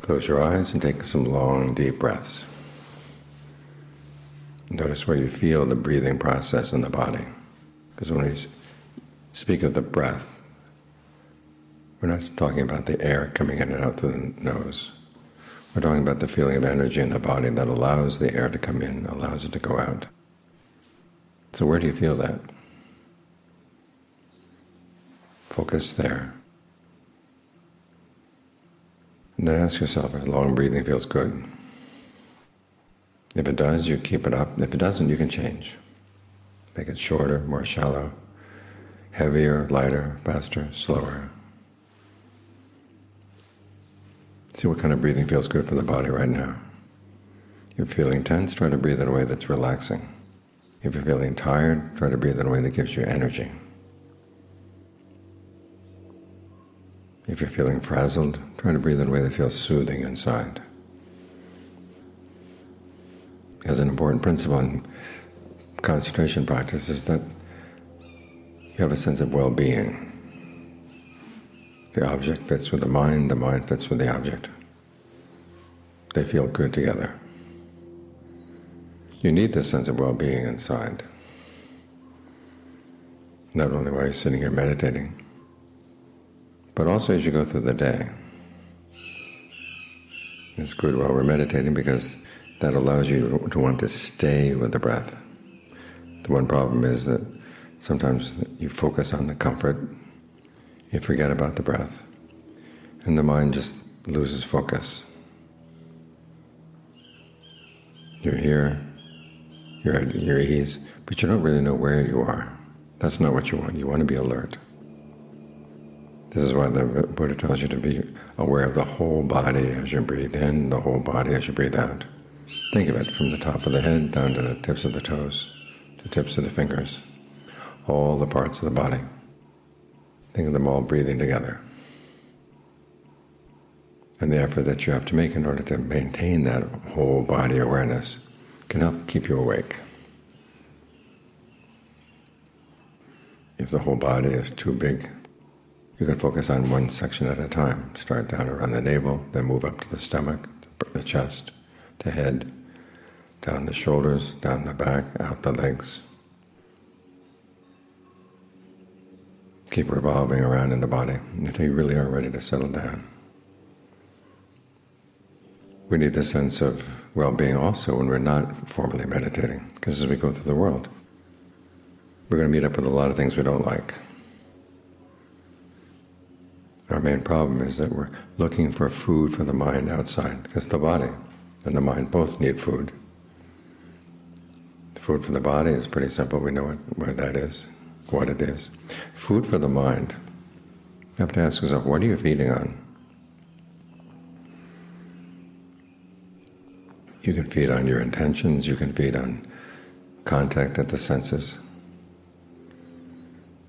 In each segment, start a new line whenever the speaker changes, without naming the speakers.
Close your eyes and take some long, deep breaths. Notice where you feel the breathing process in the body. Because when we speak of the breath, we're not talking about the air coming in and out through the nose. We're talking about the feeling of energy in the body that allows the air to come in, allows it to go out. So where do you feel that? Focus there. And then ask yourself if long breathing feels good. If it does, you keep it up. If it doesn't, you can change. Make it shorter, more shallow, heavier, lighter, faster, slower. See what kind of breathing feels good for the body right now. If you're feeling tense, try to breathe in a way that's relaxing. If you're feeling tired, try to breathe in a way that gives you energy. If you're feeling frazzled, try to breathe in a way that feels soothing inside. Because an important principle in concentration practice is that you have a sense of well-being. The object fits with the mind fits with the object. They feel good together. You need this sense of well-being inside. Not only while you're sitting here meditating, but also as you go through the day. It's good while we're meditating because that allows you to want to stay with the breath. The one problem is that sometimes you focus on the comfort, you forget about the breath, and the mind just loses focus. You're here, you're at your ease, but you don't really know where you are. That's not what you want. You want to be alert. This is why the Buddha tells you to be aware of the whole body as you breathe in, the whole body as you breathe out. Think of it from the top of the head down to the tips of the toes, the tips of the fingers, all the parts of the body. Think of them all breathing together. And the effort that you have to make in order to maintain that whole body awareness can help keep you awake. If the whole body is too big, you can focus on one section at a time. Start down around the navel, then move up to the stomach, the chest, the head, down the shoulders, down the back, out the legs. Keep revolving around in the body until you really are ready to settle down. We need the sense of well-being also when we're not formally meditating, because as we go through the world, we're going to meet up with a lot of things we don't like. Our main problem is that we're looking for food for the mind outside, because the body and the mind both need food. The food for the body is pretty simple. We know where that is, what it is. Food for the mind, you have to ask yourself, what are you feeding on? You can feed on your intentions, you can feed on contact at the senses.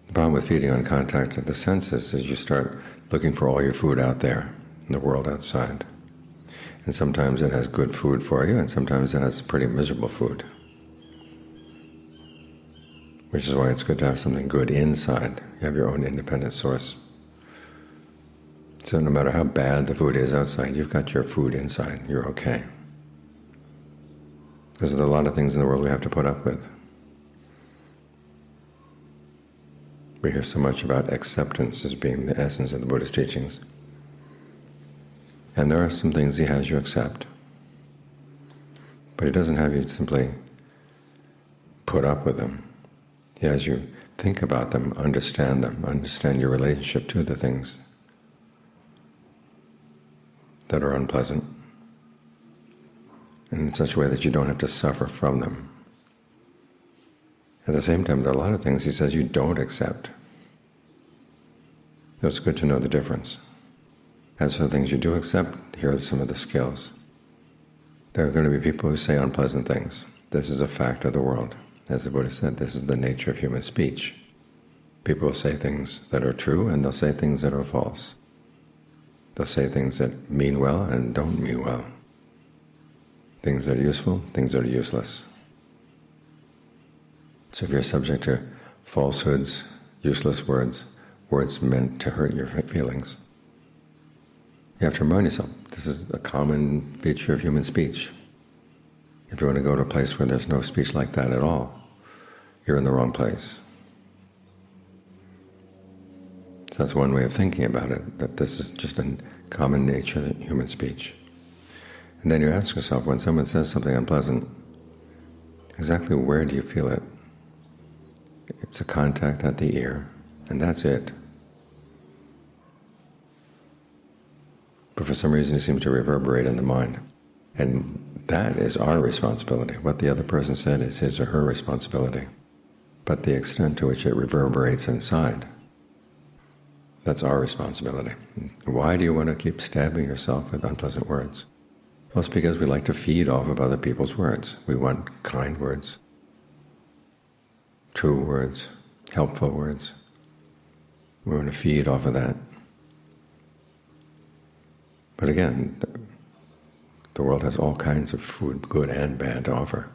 The problem with feeding on contact at the senses is you start looking for all your food out there, in the world outside. And sometimes it has good food for you, and sometimes it has pretty miserable food. Which is why it's good to have something good inside. You have your own independent source. So no matter how bad the food is outside, you've got your food inside, you're okay. Because there's a lot of things in the world we have to put up with. We hear so much about acceptance as being the essence of the Buddhist teachings. And there are some things he has you accept. But he doesn't have you simply put up with them. He has you think about them, understand your relationship to the things that are unpleasant, and in such a way that you don't have to suffer from them. At the same time, there are a lot of things he says you don't accept. So it's good to know the difference. As for the things you do accept, here are some of the skills. There are going to be people who say unpleasant things. This is a fact of the world. As the Buddha said, this is the nature of human speech. People will say things that are true, and they'll say things that are false. They'll say things that mean well and don't mean well. Things that are useful, things that are useless. So if you're subject to falsehoods, useless words, words meant to hurt your feelings, You have to remind yourself, this is a common feature of human speech. If you want to go to a place where there's no speech like that at all, you're in the wrong place. So that's one way of thinking about it, that this is just a common nature of human speech. And then you ask yourself, when someone says something unpleasant, exactly where do you feel it? It's a contact at the ear, and that's it. But for some reason it seems to reverberate in the mind. And that is our responsibility. What the other person said is his or her responsibility. But the extent to which it reverberates inside, that's our responsibility. Why do you want to keep stabbing yourself with unpleasant words? Well, it's because we like to feed off of other people's words. We want kind words, true words, helpful words. We want to feed off of that. But again, the world has all kinds of food, good and bad, to offer.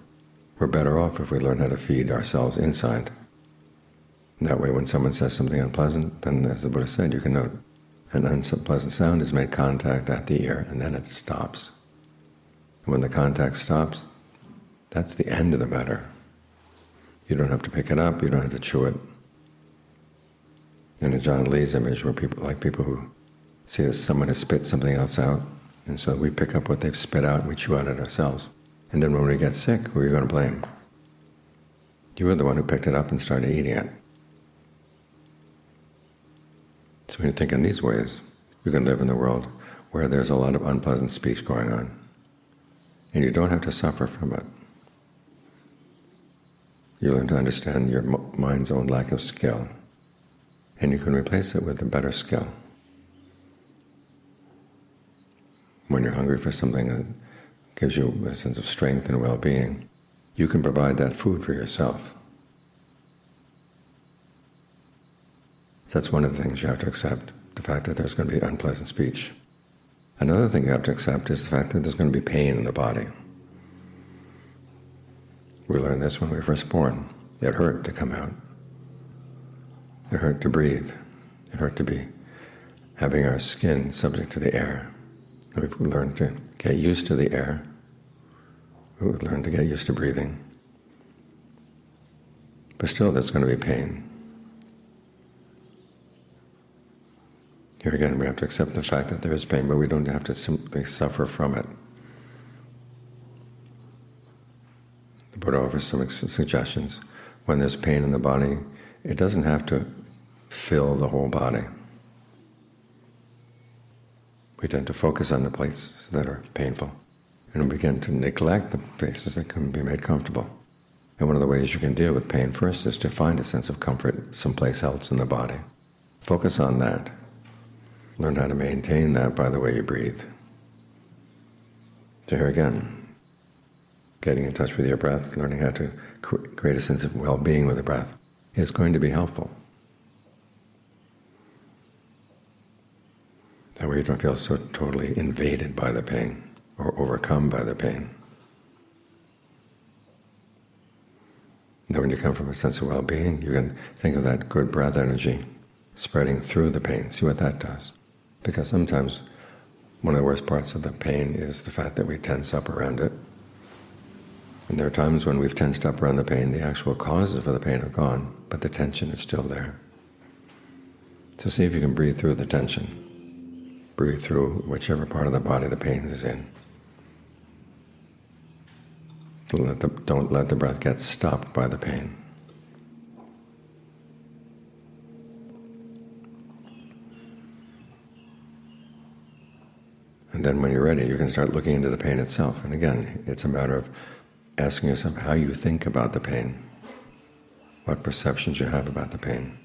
We're better off if we learn how to feed ourselves inside. That way, when someone says something unpleasant, then as the Buddha said, you can note an unpleasant sound has made contact at the ear, and then it stops. And when the contact stops, that's the end of the matter. You don't have to pick it up, you don't have to chew it. In a John Lee's image, where people who see that someone has spit something else out, and so we pick up what they've spit out and we chew on it ourselves. And then when we get sick, who are you going to blame? You were the one who picked it up and started eating it. So when you think in these ways, you can live in the world where there's a lot of unpleasant speech going on, and you don't have to suffer from it. You learn to understand your mind's own lack of skill, and you can replace it with a better skill. When you're hungry for something that gives you a sense of strength and well-being, you can provide that food for yourself. So that's one of the things you have to accept, the fact that there's going to be unpleasant speech. Another thing you have to accept is the fact that there's going to be pain in the body. We learned this when we were first born. It hurt to come out. It hurt to breathe. It hurt to be having our skin subject to the air. We've learned to get used to the air. We've learned to get used to breathing. But still, there's going to be pain. Here again, we have to accept the fact that there is pain, but we don't have to simply suffer from it. The Buddha offers some suggestions. When there's pain in the body, it doesn't have to fill the whole body. We tend to focus on the places that are painful, and we begin to neglect the places that can be made comfortable. And one of the ways you can deal with pain first is to find a sense of comfort someplace else in the body. Focus on that. Learn how to maintain that by the way you breathe. So here again, getting in touch with your breath, learning how to create a sense of well-being with the breath is going to be helpful. That way you don't feel so totally invaded by the pain or overcome by the pain. Now when you come from a sense of well-being, you can think of that good breath energy spreading through the pain. See what that does. Because sometimes one of the worst parts of the pain is the fact that we tense up around it. And there are times when we've tensed up around the pain, the actual causes for the pain are gone, but the tension is still there. So see if you can breathe through the tension. Breathe through whichever part of the body the pain is in. Don't let the breath get stopped by the pain. And then when you're ready, you can start looking into the pain itself. And again, it's a matter of asking yourself how you think about the pain, what perceptions you have about the pain.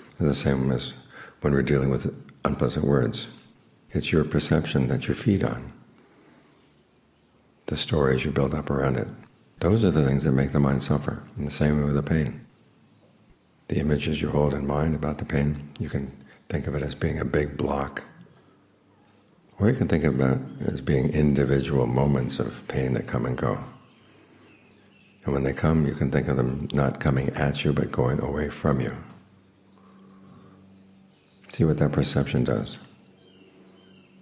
It's the same as when we're dealing with unpleasant words. It's your perception that you feed on, the stories you build up around it. Those are the things that make the mind suffer, and the same way with the pain. The images you hold in mind about the pain, you can think of it as being a big block, or you can think about it as being individual moments of pain that come and go. And when they come, you can think of them not coming at you, but going away from you. See what that perception does.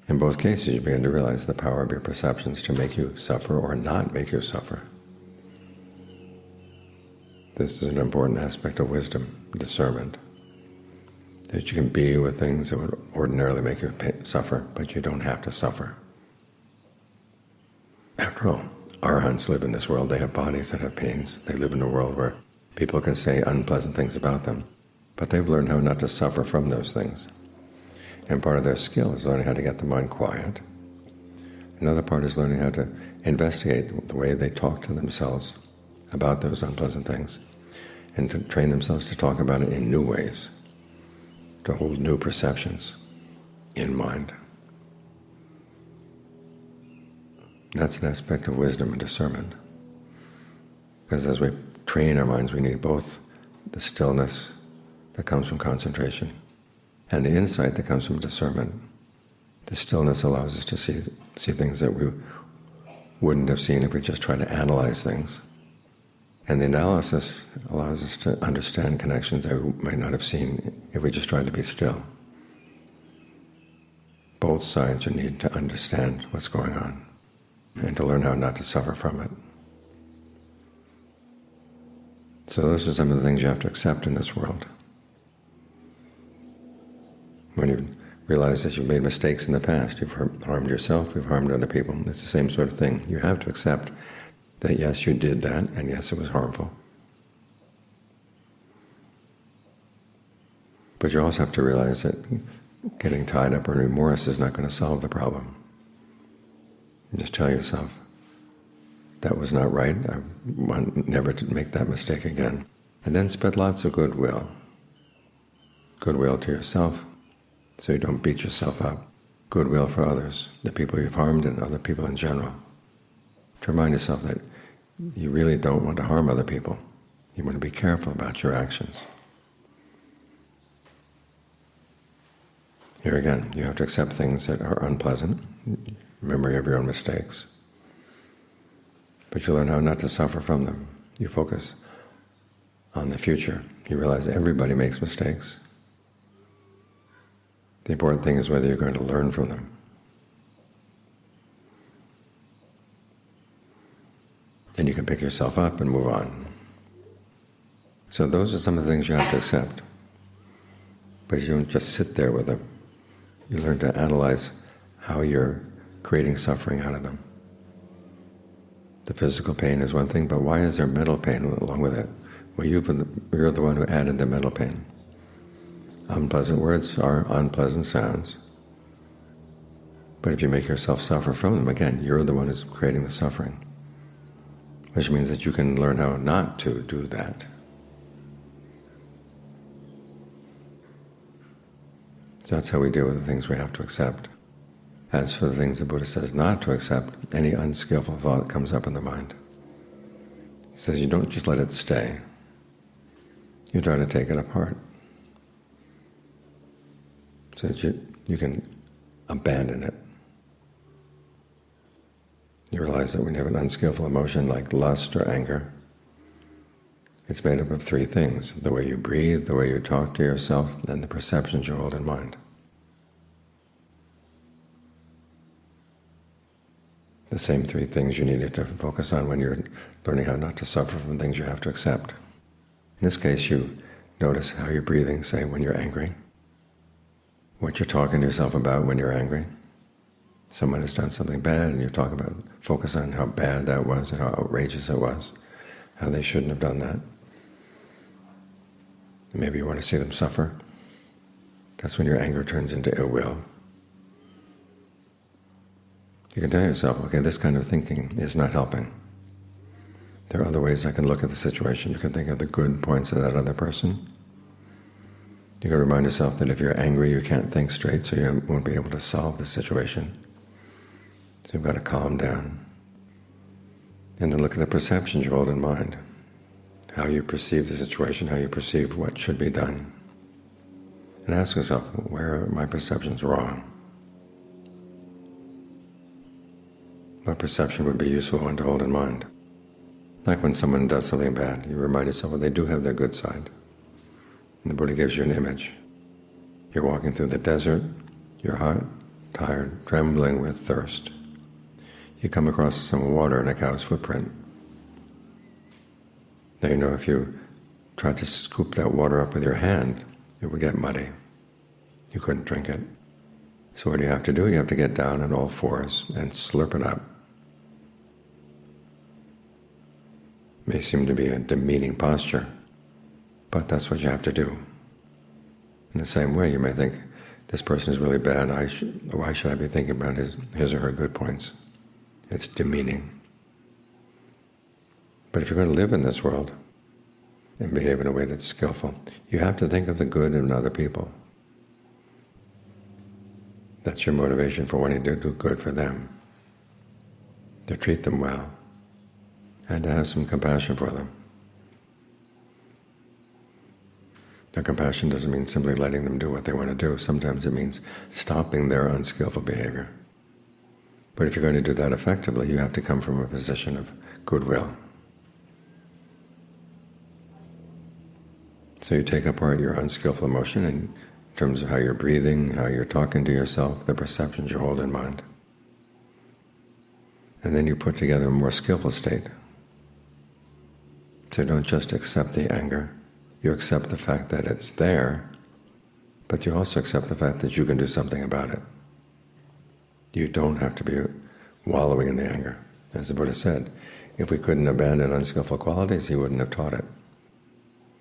In both cases, you begin to realize the power of your perceptions to make you suffer or not make you suffer. This is an important aspect of wisdom, discernment, that you can be with things that would ordinarily make you suffer, but you don't have to suffer. After all, arahants live in this world. They have bodies that have pains. They live in a world where people can say unpleasant things about them, but they've learned how not to suffer from those things. And part of their skill is learning how to get the mind quiet. Another part is learning how to investigate the way they talk to themselves about those unpleasant things, and to train themselves to talk about it in new ways, to hold new perceptions in mind. That's an aspect of wisdom and discernment. Because as we train our minds, we need both the stillness that comes from concentration and the insight that comes from discernment. The stillness allows us to see things that we wouldn't have seen if we just tried to analyze things. And the analysis allows us to understand connections that we might not have seen if we just tried to be still. Both sides you need to understand what's going on and to learn how not to suffer from it. So those are some of the things you have to accept in this world. When you realize that you've made mistakes in the past, you've harmed yourself, you've harmed other people, it's the same sort of thing. You have to accept that yes, you did that, and yes, it was harmful. But you also have to realize that getting tied up in remorse is not going to solve the problem. You just tell yourself, that was not right, I want never to make that mistake again. And then spread lots of goodwill. Goodwill to yourself, so you don't beat yourself up. Goodwill for others, the people you've harmed and other people in general. To remind yourself that you really don't want to harm other people. You want to be careful about your actions. Here again, you have to accept things that are unpleasant. Remember, you have your own mistakes. But you learn how not to suffer from them. You focus on the future. You realize everybody makes mistakes. The important thing is whether you're going to learn from them. Then you can pick yourself up and move on. So those are some of the things you have to accept. But you don't just sit there with them. You learn to analyze how you're creating suffering out of them. The physical pain is one thing, but why is there mental pain along with it? Well, you're the one who added the mental pain. Unpleasant words are unpleasant sounds. But if you make yourself suffer from them, again, you're the one who's creating the suffering. Which means that you can learn how not to do that. So that's how we deal with the things we have to accept. As for the things the Buddha says not to accept, any unskillful thought comes up in the mind. He says you don't just let it stay. You try to take it apart, so that you can abandon it. You realize that when you have an unskillful emotion like lust or anger, it's made up of three things: the way you breathe, the way you talk to yourself, and the perceptions you hold in mind. The same three things you needed to focus on when you're learning how not to suffer from things you have to accept. In this case, you notice how you're breathing, say, when you're angry, what you're talking to yourself about when you're angry. Someone has done something bad and you talk about, focus on how bad that was and how outrageous it was, how they shouldn't have done that. And maybe you want to see them suffer. That's when your anger turns into ill will. You can tell yourself, okay, this kind of thinking is not helping. There are other ways I can look at the situation. You can think of the good points of that other person. You can remind yourself that if you're angry, you can't think straight, so you won't be able to solve the situation. So you've got to calm down. And then look at the perceptions you hold in mind, how you perceive the situation, how you perceive what should be done. And ask yourself, where are my perceptions wrong? What perception would be a useful one to hold in mind? Like when someone does something bad, you remind yourself, well, they do have their good side. And the Buddha gives you an image. You're walking through the desert, you're hot, tired, trembling with thirst. You come across some water in a cow's footprint. Now you know if you tried to scoop that water up with your hand, it would get muddy. You couldn't drink it. So what do you have to do? You have to get down on all fours and slurp it up. It may seem to be a demeaning posture, but that's what you have to do. In the same way, you may think, this person is really bad, why should I be thinking about his or her good points? It's demeaning. But if you're going to live in this world and behave in a way that's skillful, you have to think of the good in other people. That's your motivation for wanting to do good for them, to treat them well, and to have some compassion for them. Now, compassion doesn't mean simply letting them do what they want to do. Sometimes it means stopping their unskillful behavior. But if you're going to do that effectively, you have to come from a position of goodwill. So you take apart your unskillful emotion in terms of how you're breathing, how you're talking to yourself, the perceptions you hold in mind. And then you put together a more skillful state. So don't just accept the anger. You accept the fact that it's there, but you also accept the fact that you can do something about it. You don't have to be wallowing in the anger. As the Buddha said, if we couldn't abandon unskillful qualities, he wouldn't have taught it.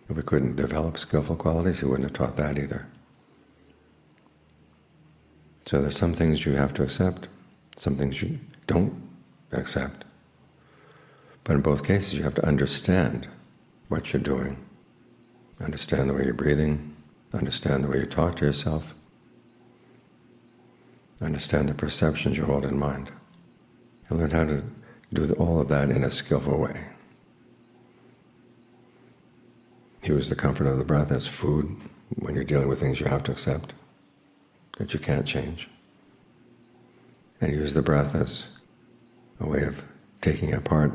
If we couldn't develop skillful qualities, he wouldn't have taught that either. So there's some things you have to accept, some things you don't accept. But in both cases, you have to understand what you're doing. Understand the way you're breathing, understand the way you talk to yourself, understand the perceptions you hold in mind, and learn how to do all of that in a skillful way. Use the comfort of the breath as food when you're dealing with things you have to accept, that you can't change. And use the breath as a way of taking apart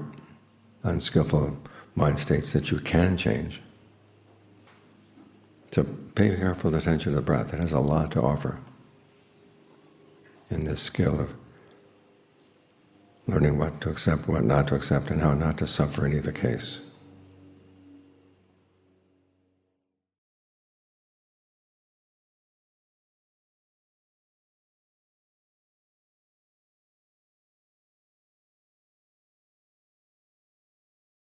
unskillful mind states that you can change. So pay careful attention to the breath. It has a lot to offer in this skill of learning what to accept, what not to accept, and how not to suffer in either case.